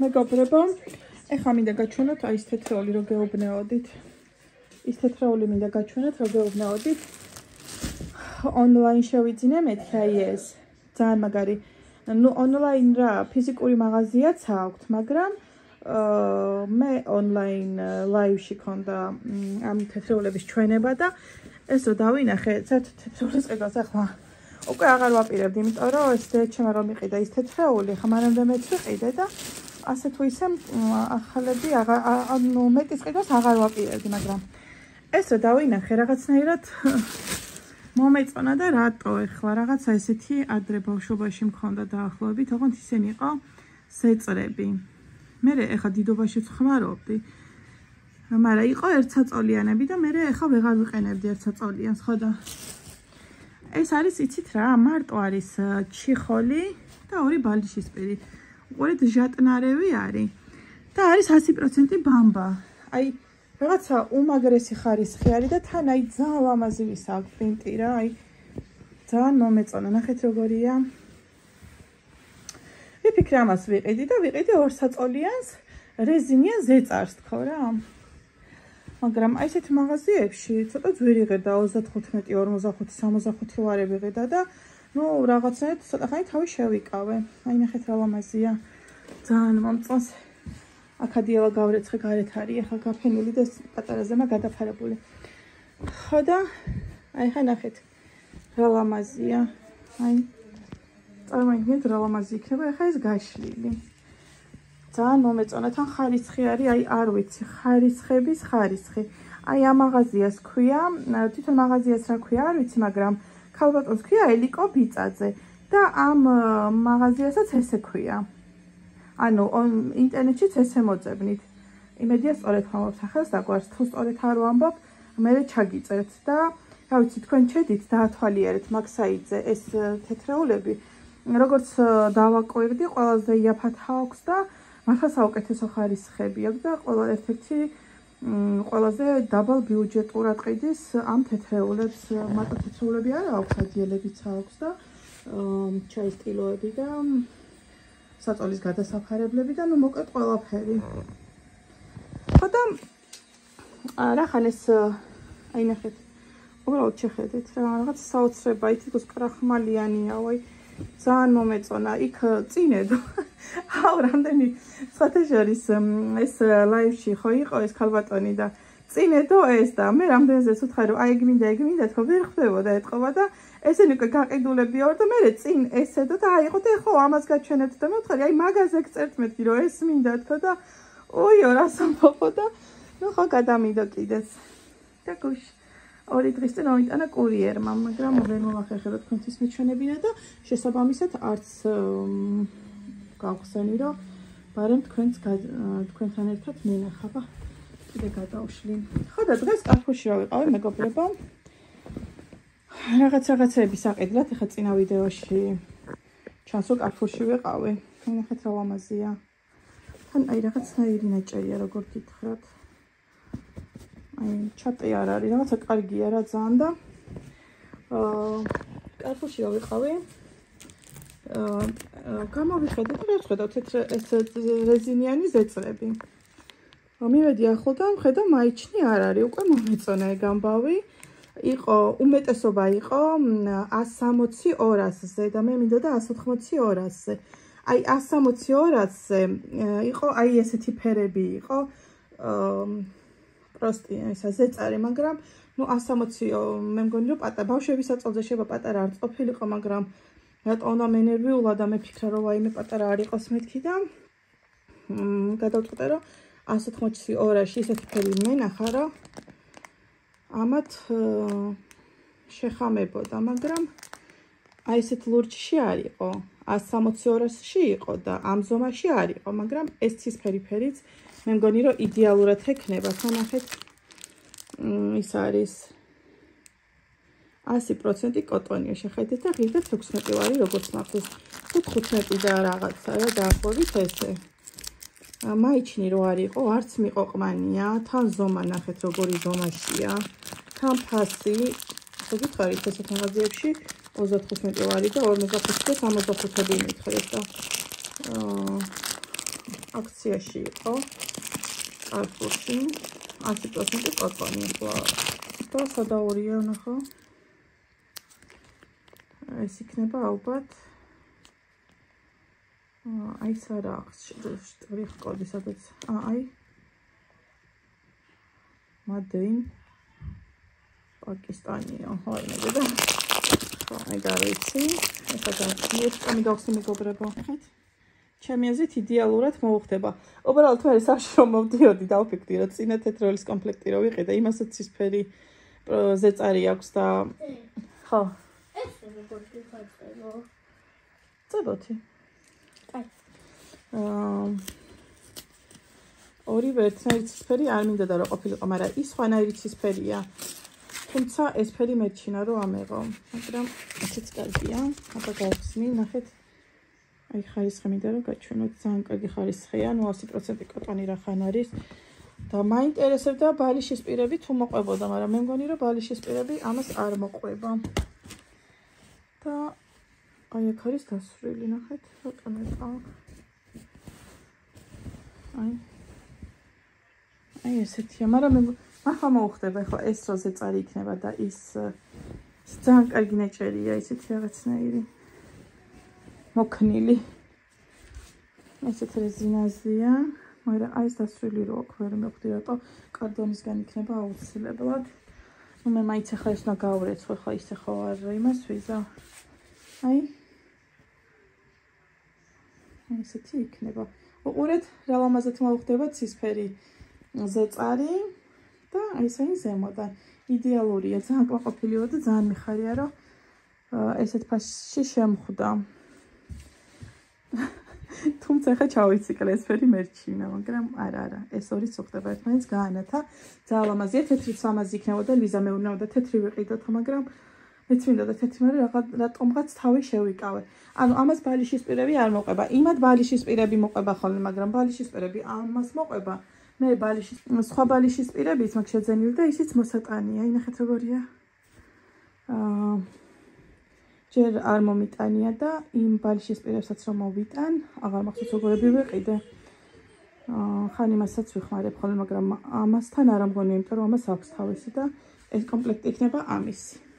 მეგობრებო, ეხლა მინდა გაჩვენოთ აი ეს თეთრეული რო გეუბნეოდით. ის თეთრეული მინდა გაჩვენოთ რო გეუბნეოდით. ონლაინ შევიძინე მეთქი აი ეს. ძალიან მაგარი. ნუ ონლაინ რა, ფიზიკური მაღაზიაც აქვთ, მაგრამ მე ონლაინ ლაივში ქონდა ამ თეთრეულების ჩვენება და ეს რო დავინახე, საერთოდ თეთრეულის ყიდვას ახლა უკვე აღარ ვაპირებდი, იმიტომ რომ ეს დეჩემა რომ იყიდა ის თეთრეული, ხა მანამდე მეც ვიყიდე და ასე თუ ისე ახალები ანუ მეტის ყიდვას აღარ ვაპირებდი, მაგრამ ეს რო დავინახე რაღაცნაირად მომეწონა და რატო ეხლა რაღაცა ესეთი ადრე ბავშვობაში მქონდა დაახლოებით, ოღონდ ისინი იყო ზეწრები. მე ეხლა დიდობაშიც ხმარობდი. მაგრამ იყო ერთსაწოლიანები და მე ეხლა ვეღარ ვიყენებდი ერთსაწოლიანს, ხო და ეს არის იცით რა, მარტო არის ჩიხოლი და ორი ბალიშისპირი. უყურეთ ჟატნარევი არის და არის 100% ბამბა. აი რაღაცა უმაგრესი ხარისხი არის და თან აი ძალიან ლამაზი ვისა აქვს პრინტი რა, აი ძალიან მომეწონა, ნახეთ როგორია. ვიფიქრე ამას ვიყიდი და ვიყიდი ორსაწოლიანს რეზინიან ზეწარს თქო რა. მაგრამ აი ესეთ მაღაზიებში ცოტა ძვირი ღირდა 35, 45, 65 ლარი ვიღიდა და ნუ რაღაცნაირად ცოტა ხანი თავი შევიკავე. აი ნახეთ რა ლამაზია. ძალიან მომწონს. აკადიელა გავრეცხე გარეთ არის, ახლა გაფენილი და პატარა ზემა გადაფარებული. ხო და აი ხა ნახეთ რა ლამაზია. აი წარმოიდგინეთ რა ლამაზი იქნება ახლა ეს გაშლილი. ძალიან მომეწონა, თან ხარისხი არის, აი არ ვიცი, ხარისხების ხარისხი. აი ამ მაღაზიას ქვია, თვითონ მაღაზიას რა ქვია, არ ვიცი, მაგრამ ქალბატონს ქვია ელიკო ბიწაძე და ამ მაღაზიასაც ესე ქვია. ანუ ინტერნეტშიც ესე მოძებნით. იმედია სწორედ ვამბობ სახელს და გვარს, თუ სწორედ არ ვამბობ, მე ჩაგიწერთ და რა ვიცი, თქვენ ჩედით დაათვალიერეთ მაგ საიტზე ეს თეთრეულები. როგორც დავაკვირდი, ყველაზე იაფად აქვს და მართლა საუკეთესო ხარისხები აქვს და ერთ-ერთი ყველაზე დაბალ ბიუჯეტურად ყიდის ამ თეთრეულებს. მარტო თეთრეულები არა აქვს, ადიელებიც აქვს და ჩაის სტილოები და საწოლის გადასაფარებლები და ნუ მოკლედ ყველაფერი. ხო და რახან ეს აი ნახეთ, უბრალოდ შეხედეთ რა, რაღაც საოცრება, თითქოს კრახმალიანია, ვაი ძალიან მომეწონა. იქ წინედო აუ რამდენი სხვათა შორის ეს ლაივში ხო იყო ეს ქალბატონი და წინედო ეს და მე რამდენზეც ვთხარი რომ აი გმინდა თქო ვერ ხდებოდა ეთყობა და ესენი უკვე გაყიდულები ვარ და მე წინ ესედო და აიყო და ხო ამას გაჩვენებთ და მე ვთხარი აი მაგაზე გწერთ მეთქი რომ ეს მინდა თქო და ოიო რა სამփო და ნუ ხო გადამინდო კიდეც და გუშ ორი დღის წინ ავიტანა კურიერმა, მაგრამ ვერ მომახერხებდა თქვენთვის მიჩვენებინა და შესაბამისად არც გავხსენი რომ ბარემ თქვენთან ერთად მინახაბა კიდე გადავშლი. ხო და დღეს კარფურში რა ვიყავი მეგობრებო. რაღაცეები საყიდლად, ეხლა წინა ვიდეოში ჩანს რომ კარფურში ვიყავი. ნახეთ რა ლამაზია. თან აი რაღაცნაირი ნაჭერია როგორ გითხრათ. აი ჩატე არ არის, რაღაცა კარგია რა ძალიან და კარფურში რა ვიყავი. გამოვიხედე და ვხედავ ეს რეზინიანი ზეწრები. მივედი ახლო და ვხედავ მაიჩნი არ არის, უკვე მომეწონა ეგ ამბავი. იყო უმეტესობა იყო 160-200-ზე და მე მინდოდა 180-200-ზე. აი 160-200-ზე იყო აი ესეთი ფერები იყო. პროსტი ისა ზეწარი, მაგრამ ნუ 160 მე მგონი რომ ბავშვების საწოლზე შეიძლება პატარა არ ყოფილიყო, მაგრამ რატო უნდა მენერვიულა და მეფიქრა რომ ვაიმე პატარა არ იყოს მეთქი და გადავწყვიტე რომ 180-200-ში ესეთი ფერი მენახა რომ ამათ შეხამებოდა, მაგრამ აი ესეთ ლურჯში არ იყო, 160-200-ში იყო და ამ ზომაში არ იყო, მაგრამ ეს ცისფერი ფერიც მე მგონი რომ იდეალურად ექნება. თანახეთ ის არის 100% კოტონია, შეხედეთ და ღირდა 16 ლარი როგორც მახსოვს. 15 და რაღაცა რა დაახლოებით ესე. მაიჩნი რო არ იყო, არც მიყოყმანია, თან ზომა ნახეთ როგორი ზომაშია. თან ფასი, ხო გითხარით ესეთ მაღაზიებში 35 ლარი და 45 და 65-ები მითხრეს და აქციაში იყო Carrefour-ში 100% კოტონი ახლა და სადაურია ნახო ეს იქნება ალბათ აი ეს არა შტრიხ კოდი სადაც აი მადეინ პაკისტანია ხო იმედი და აი გარიცი ეხლა მიეწყამი გავხსნი მეგობრებო ხეთ ჩემი აზრით იდეალურად მოუხდება უბრალოდ მე სახში რომ მოვდიოდი დავფიქრდი რომ წინა თეთროლის კომპლექტი რო ვიყიდე იმასაც ცისფერი ზეწარი აქვს და ხო ეს როგორი ხარწელო წებოთი ორივე ერთნაირი ცისფერი არ მინდა და რა ყოფილიყო მაგრამ ის სხვანაირი ცისფერია თუმცა ეს ფერი მეჩინა რომ ამეღო მაგრამ ესეც კარგია აბა გავხსნი ნახეთ აი ხარისხი მინდა რომ გაჩვენოთ ძალიან კარგი ხარისხია ნუ 100% კოტონი რახან არის და მაინტერესებდა ბალიშის პირები თუ მოყვებოდა მაგრამ მე მგონი რომ ბალიშის პირები ამას არ მოყვება და აი აქ არის დასრული ნახეთ რატომეტყა აი ესეთია მაგრამ მე ახლა მოუხდება ახლა ეს როზე წარი იქნება და ის ძალიან კარგი ნეჭერია ისეთი რაღაცნაირი მოქნილი ესეთ რეზინაზია მაგრამ აი ეს დასრული რო აქვს ვერ მივხვდი რატო კარდონისგან იქნება აუცილებლად ნუ მე მაინც ახლა ეს უნდა გავვრეცხო ხო ისე ხო არ იმას ვიზა აი ესეთი იქნება უყურეთ რა ლამაზად მოუხდება ცისფერი ზეწარი და ეს აი ზემოდან იდეალურია ძალიან კმაყოფილია და ძალიან მიხარია რომ ესეთ ფასში შემხვდა თუმცა ხა ჩავიციკლე ეს ფერი მერჩინა მაგრამ არა ეს ორი წუხდება ერთმანეთს გაანათა ძალიან ლამაზია თეთრიც ლამაზი იქნებოდა ლიზა მეუნებოდა თეთრი ვიყიდოთ მაგრამ მეც მინდა და თეთრი მაგრამ რატომღაც თავი შევიკავე ანუ ამას ბალიშის პირები არ მოყვება იმად ბალიშის პირები მოყვება ხოლმე მაგრამ ბალიშის პირები ამას მოყვება მე ბალიშის სხვა ბალიშის პირებიც მაგ შეძენილი და ისიც მოსატანია ინახეთ როგორია ჯერ არ მომიტანია და იმ ბალიშის პირებსაც რომ მოვიტან აღარ მახსოვს როგორები ვიყიდე ხან იმასაც ვიხმარებ ხოლმე მაგრამ ამასთან არ ამგონია იმიტომ რომ ამას აქვს თავისი და ეს კომპლექტი იქნება ამისი